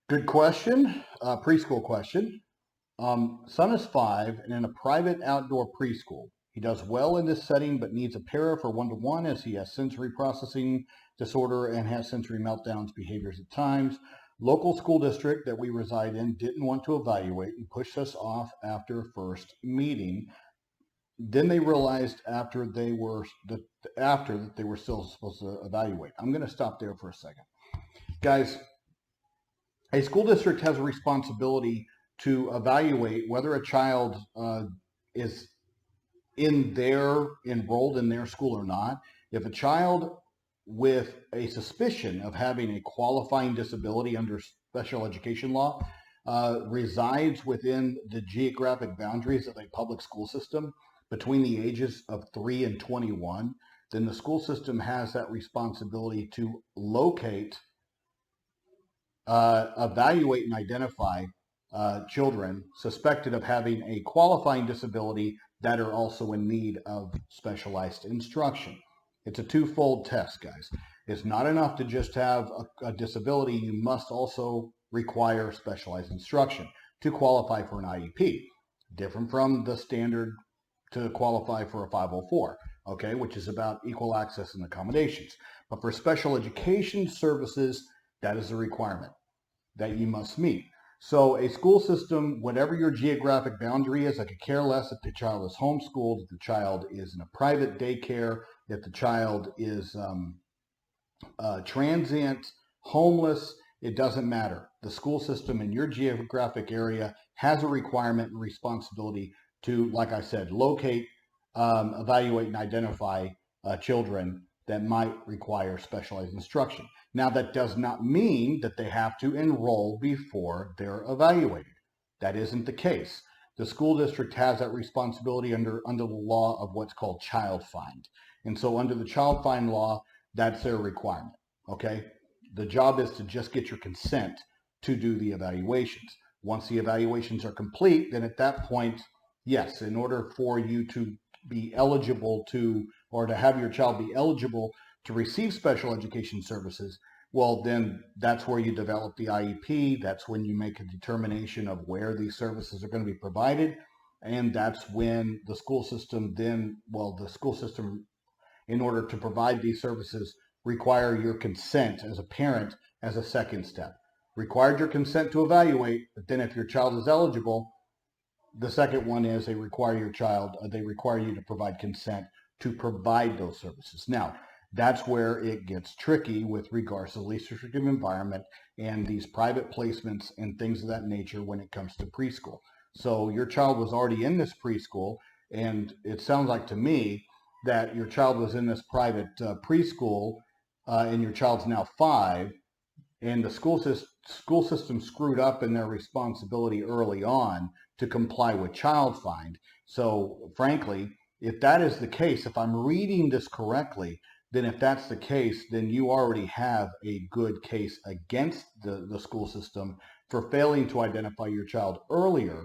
Good question. Preschool question. Son is 5 and in a private outdoor preschool. He does well in this setting but needs a para for one-to-one as he has sensory processing disorder and has sensory meltdowns behaviors at times. Local school district that we reside in didn't want to evaluate and pushed us off after first meeting. Then they realized after that they were still supposed to evaluate. I'm going to stop there for a second. Guys, a school district has a responsibility to evaluate whether a child is enrolled in their school or not. If a child with a suspicion of having a qualifying disability under special education law resides within the geographic boundaries of a public school system between the ages of 3 and 21, then the school system has that responsibility to locate, evaluate, and identify children suspected of having a qualifying disability that are also in need of specialized instruction. It's a twofold test, guys. It's not enough to just have a disability. You must also require specialized instruction to qualify for an IEP, different from the standard to qualify for a 504, okay, which is about equal access and accommodations. But for special education services, that is a requirement that you must meet. So a school system, whatever your geographic boundary is, I could care less if the child is homeschooled, if the child is in a private daycare, if the child is transient, homeless, it doesn't matter. The school system in your geographic area has a requirement and responsibility to, like I said, locate, evaluate, and identify children that might require specialized instruction. Now, that does not mean that they have to enroll before they're evaluated. That isn't the case. The school district has that responsibility under the law of what's called child find. And so under the child find law, that's their requirement, okay? The job is to just get your consent to do the evaluations. Once the evaluations are complete, then at that point, yes, in order for you to be eligible to, or to have your child be eligible to receive special education services, well, then that's where you develop the IEP. That's when you make a determination of where these services are going to be provided. And that's when the school system in order to provide these services, require your consent as a parent as a second step. Required your consent to evaluate, but then if your child is eligible, the second one is they require you to provide consent to provide those services. Now, that's where it gets tricky with regards to the least restrictive environment and these private placements and things of that nature when it comes to preschool. So your child was already in this preschool, and it sounds like to me that your child was in this private preschool, and your child's now 5, and the school system screwed up in their responsibility early on to comply with child find. So frankly, if that is the case, if I'm reading this correctly, then if that's the case, then you already have a good case against the school system for failing to identify your child earlier.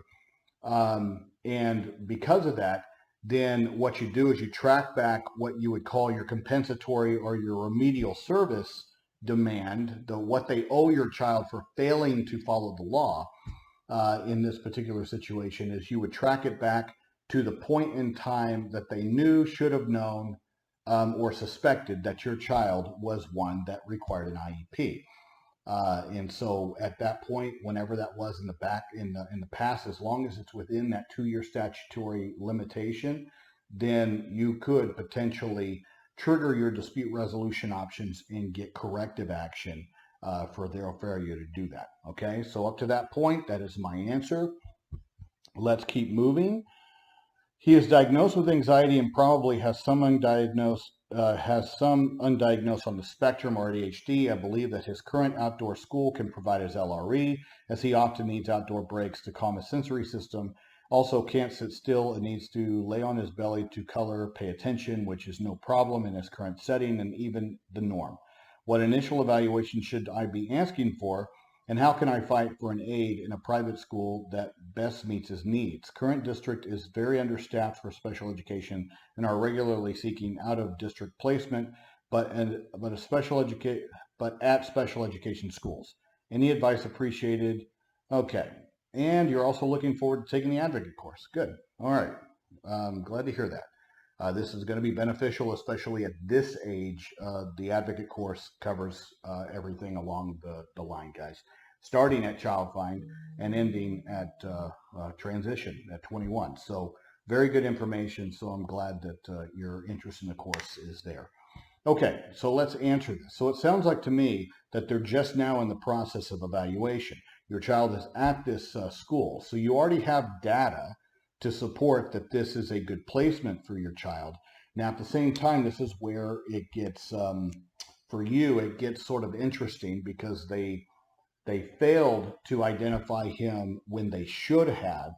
And because of that, then what you do is you track back what you would call your compensatory or your remedial service demand, what they owe your child for failing to follow the law in this particular situation, is you would track it back to the point in time that they knew, should have known, or suspected that your child was one that required an IEP. And so at that point, whenever that was in the past, as long as it's within that 2-year statutory limitation, then you could potentially trigger your dispute resolution options and get corrective action for their failure to do that. Okay, so up to that point, that is my answer. Let's keep moving. He is diagnosed with anxiety and probably has some undiagnosed on the spectrum or ADHD. I believe that his current outdoor school can provide his LRE, as he often needs outdoor breaks to calm his sensory system. Also can't sit still and needs to lay on his belly to color, pay attention, which is no problem in his current setting and even the norm. What initial evaluation should I be asking for? And how can I fight for an aide in a private school that best meets his needs? Current district is very understaffed for special education and are regularly seeking out-of-district placement, but at special education schools. Any advice appreciated? Okay. And you're also looking forward to taking the advocate course. Good. All right. Glad to hear that. This is going to be beneficial, especially at this age. The advocate course covers everything along the line, guys, starting at child find and ending at transition at 21. So very good information. So I'm glad that your interest in the course is there. Okay, so let's answer this. So it sounds like to me that they're just now in the process of evaluation. Your child is at this school, so you already have data to support that this is a good placement for your child. Now, at the same time, this is where it gets, for you, it gets sort of interesting because they failed to identify him when they should have,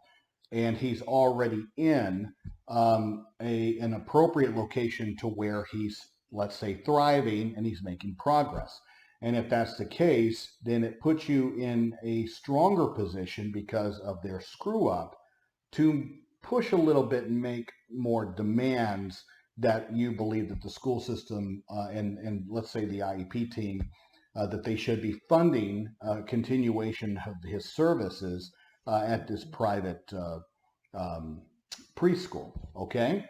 and he's already in an appropriate location to where he's, let's say, thriving and he's making progress. And if that's the case, then it puts you in a stronger position because of their screw up to push a little bit and make more demands that you believe that the school system and let's say the IEP team, that they should be funding continuation of his services at this private preschool, okay?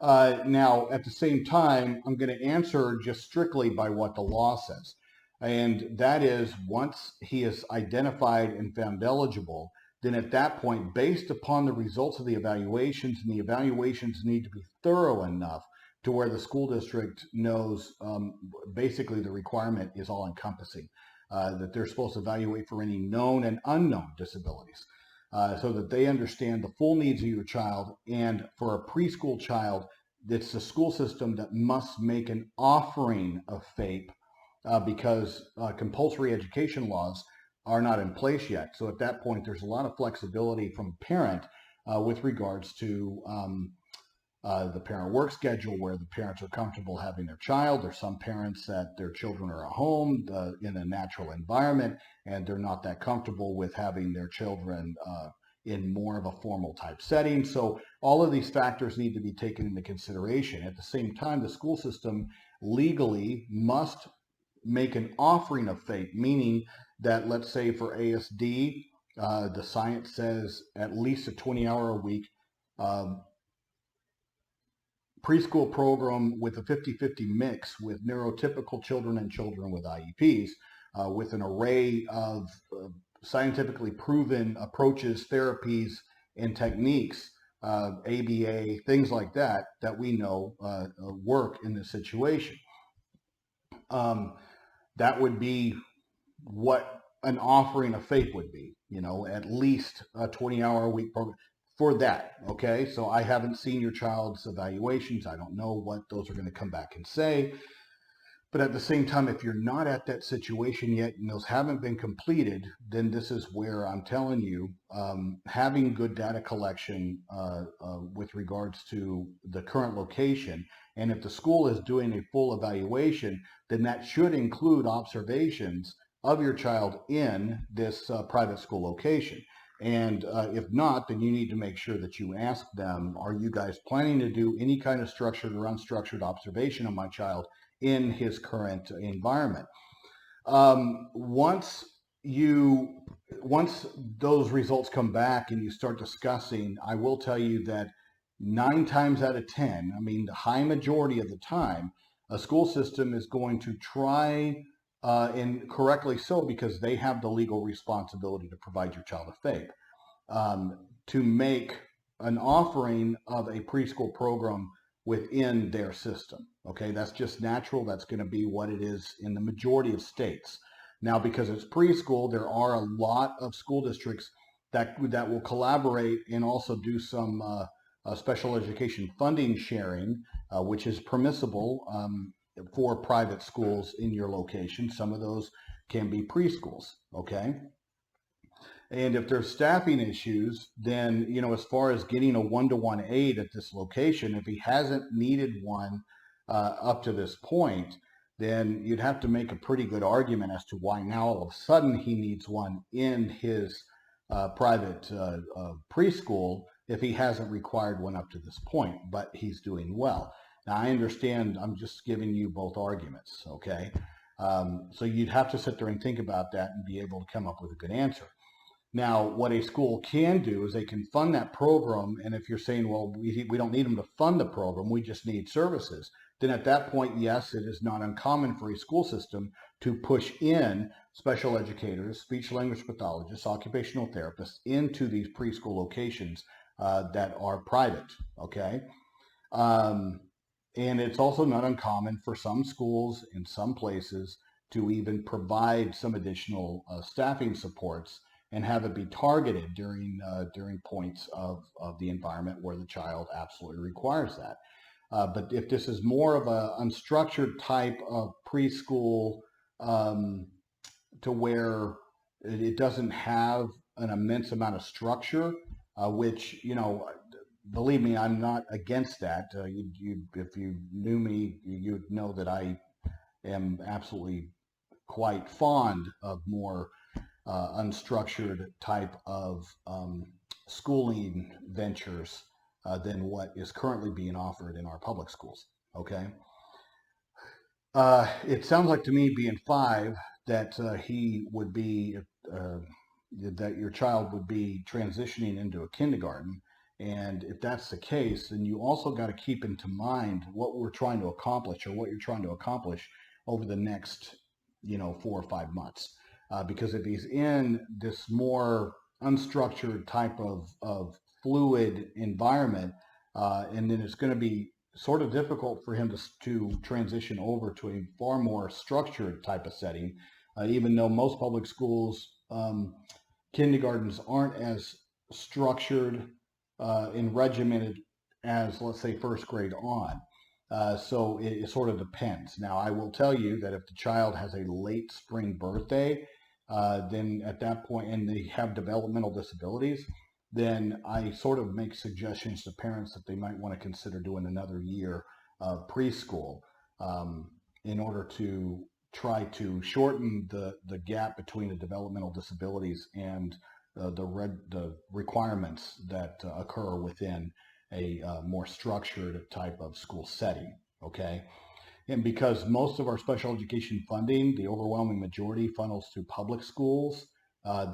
Now, at the same time, I'm going to answer just strictly by what the law says. And that is, once he is identified and found eligible, then at that point, based upon the results of the evaluations, and the evaluations need to be thorough enough to where the school district knows basically the requirement is all encompassing, that they're supposed to evaluate for any known and unknown disabilities. So that they understand the full needs of your child. And for a preschool child, it's the school system that must make an offering of FAPE because compulsory education laws are not in place yet. So at that point, there's a lot of flexibility from a parent with regards to the parent work schedule, where the parents are comfortable having their child. There's some parents that their children are at home in a natural environment, and they're not that comfortable with having their children in more of a formal type setting. So all of these factors need to be taken into consideration. At the same time, the school system legally must make an offering of FAPE, meaning that, let's say for ASD, the science says at least a 20-hour-a-week preschool program with a 50-50 mix with neurotypical children and children with IEPs, with an array of scientifically proven approaches, therapies, and techniques, ABA, things like that, that we know work in this situation. That would be what an offering of FAPE would be, at least a 20-hour-a-week program for that, okay? So I haven't seen your child's evaluations. I don't know what those are going to come back and say. But at the same time, if you're not at that situation yet and those haven't been completed, then this is where I'm telling you, having good data collection with regards to the current location, and if the school is doing a full evaluation, then that should include observations of your child in this private school location. And if not, then you need to make sure that you ask them, are you guys planning to do any kind of structured or unstructured observation of my child in his current environment? Once those results come back and you start discussing, I will tell you that 9 times out of 10, I mean the high majority of the time, a school system is going to try, and correctly so, because they have the legal responsibility to provide your child a FAPE, to make an offering of a preschool program within their system. Okay, that's just natural. That's going to be what it is in the majority of states. Now, because it's preschool, there are a lot of school districts that will collaborate and also do some special education funding sharing, which is permissible for private schools in your location. Some of those can be preschools, okay? And if there's staffing issues, then, as far as getting a one-to-one aide at this location, if he hasn't needed one up to this point, then you'd have to make a pretty good argument as to why now all of a sudden he needs one in his private preschool if he hasn't required one up to this point, but he's doing well. Now, I understand, I'm just giving you both arguments, okay? So you'd have to sit there and think about that and be able to come up with a good answer. Now, what a school can do is they can fund that program. And if you're saying, well, we don't need them to fund the program, we just need services, then at that point, yes, it is not uncommon for a school system to push in special educators, speech language pathologists, occupational therapists into these preschool locations that are private, okay? And it's also not uncommon for some schools in some places to even provide some additional staffing supports and have it be targeted during points of the environment where the child absolutely requires that. But if this is more of a unstructured type of preschool to where it doesn't have an immense amount of structure, which, believe me, I'm not against that. If you knew me, you'd know that I am absolutely quite fond of more unstructured type of schooling ventures than what is currently being offered in our public schools. Okay. It sounds like to me, being 5, that he would be, that your child would be transitioning into a kindergarten. And if that's the case, then you also got to keep into mind what we're trying to accomplish, or what you're trying to accomplish over the next, 4 or 5 months. Because if he's in this more unstructured type of fluid environment, and then it's going to be sort of difficult for him to transition over to a far more structured type of setting, even though most public schools, kindergartens aren't as structured and regimented as, let's say, first grade on. So it sort of depends. Now, I will tell you that if the child has a late spring birthday, then at that point, and they have developmental disabilities, then I sort of make suggestions to parents that they might want to consider doing another year of preschool in order to try to shorten the gap between the developmental disabilities and the requirements that occur within a more structured type of school setting, okay? And because most of our special education funding, the overwhelming majority, funnels through public schools,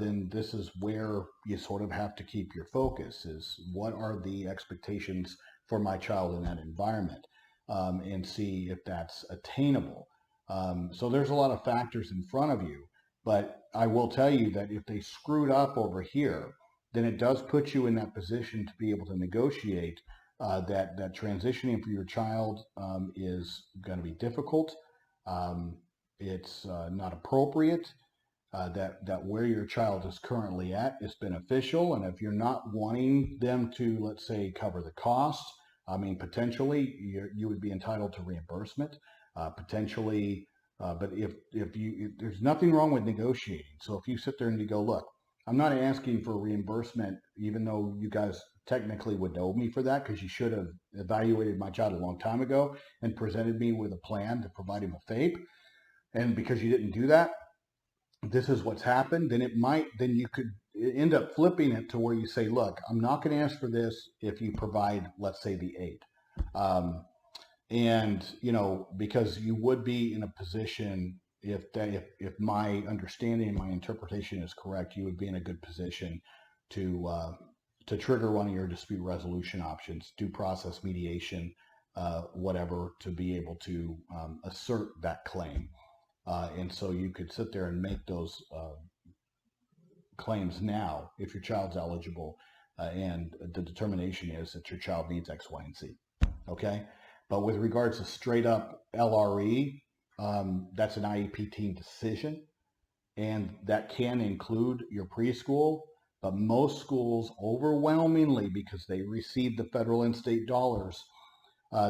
then this is where you sort of have to keep your focus, is what are the expectations for my child in that environment, and see if that's attainable. So there's a lot of factors in front of you, but I will tell you that if they screwed up over here, then it does put you in that position to be able to negotiate that transitioning for your child is going to be difficult. It's not appropriate. That where your child is currently at is beneficial, and if you're not wanting them to, let's say, cover the cost, I mean, potentially you would be entitled to reimbursement, potentially. But if there's nothing wrong with negotiating. So if you sit there and you go, look, I'm not asking for reimbursement, even though you guys technically would owe me for that, because you should have evaluated my child a long time ago and presented me with a plan to provide him a FAPE. And because you didn't do that, this is what's happened. Then you could end up flipping it to where you say, look, I'm not going to ask for this if you provide, let's say, the aide. And, because you would be in a position, if my understanding and my interpretation is correct, you would be in a good position to trigger one of your dispute resolution options, due process, mediation, whatever, to be able to assert that claim. And so you could sit there and make those claims now if your child's eligible, and the determination is that your child needs X, Y, and Z. Okay? But with regards to straight up LRE, that's an IEP team decision, and that can include your preschool. But most schools, overwhelmingly, because they receive the federal and state dollars,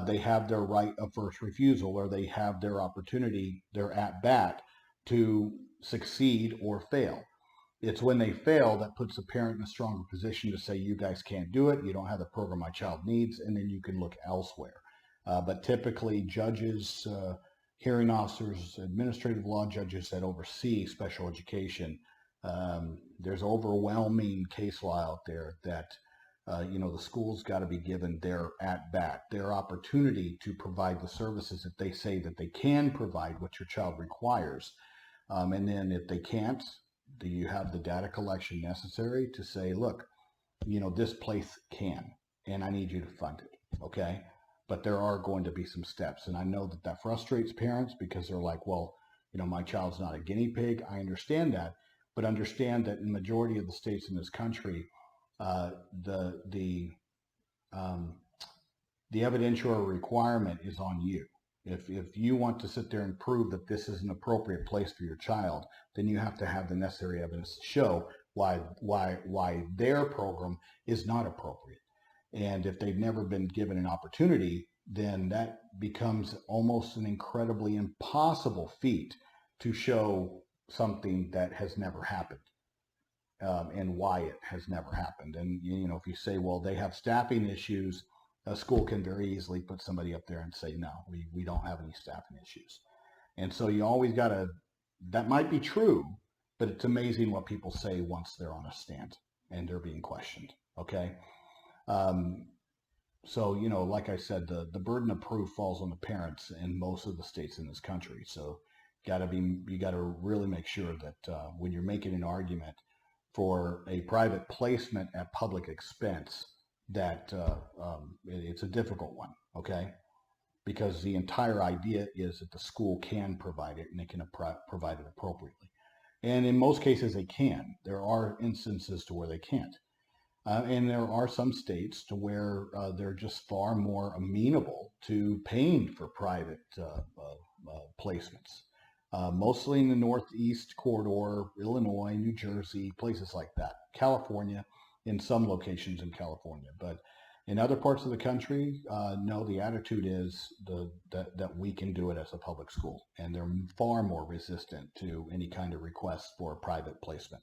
they have their right of first refusal, or they have their opportunity, their at bat, to succeed or fail. It's when they fail that puts the parent in a stronger position to say, you guys can't do it, you don't have the program my child needs, and then you can look elsewhere. But typically judges, hearing officers, administrative law judges that oversee special education, there's overwhelming case law out there that The school's got to be given their at-bat, their opportunity to provide the services that they say that they can provide, what your child requires. And then if they can't, do you have the data collection necessary to say, look, this place can, and I need you to fund it, okay? But there are going to be some steps. And I know that that frustrates parents because they're like, well, my child's not a guinea pig. I understand that, but understand that in the majority of the states in this country, the evidentiary requirement is on you. If you want to sit there and prove that this is an appropriate place for your child, then you have to have the necessary evidence to show why their program is not appropriate. And if they've never been given an opportunity, then that becomes almost an incredibly impossible feat to show something that has never happened. And why it has never happened. And, if you say, well, they have staffing issues, a school can very easily put somebody up there and say, no, we don't have any staffing issues. And so you always got to, that might be true, but it's amazing what people say once they're on a stand and they're being questioned. Okay. So, like I said, the burden of proof falls on the parents in most of the states in this country. So you got to really make sure that when you're making an argument for a private placement at public expense, that it's a difficult one, okay? Because the entire idea is that the school can provide it and they can provide it appropriately. And in most cases they can. There are instances to where they can't. And there are some states to where they're just far more amenable to paying for private placements. Mostly in the Northeast corridor, Illinois, New Jersey, places like that. California, in some locations in California. But in other parts of the country, no, the attitude is that we can do it as a public school. And they're far more resistant to any kind of request for private placement.